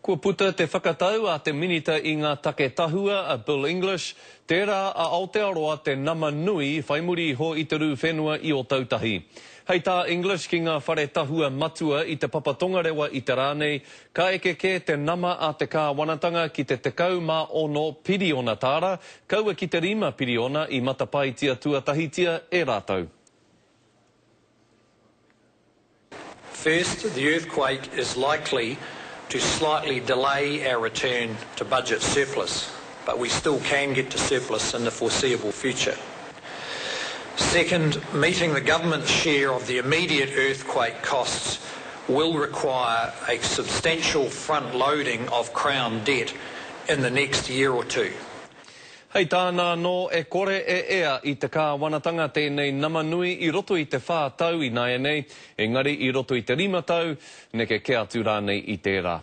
Kua puta te whakatau a te minita I ngā take tahua a Bill English, tērā a Aotearoa te nama nui whaimuri ho I te rū whenua I o tautahi. Hei tā English ki ngā whare tahua matua I te papatongarewa I te rānei, ka eke ke te nama a te kāwanatanga ki te 10 piriona tāra, kaua ki te 5 piriona I matapaitia tuatahitia e rātau. First, the earthquake is likely to slightly delay our return to budget surplus, but we still can get to surplus in the foreseeable future. Second, meeting the government's share of the immediate earthquake costs will require a substantial front-loading of Crown debt in the next year or two. Hei tāna no e kore e ea I te kāwanatanga tēnei nama nui I roto I te whātau I nāia nei, engari I roto I te 5 tau, neke ke atu rānei I tērā.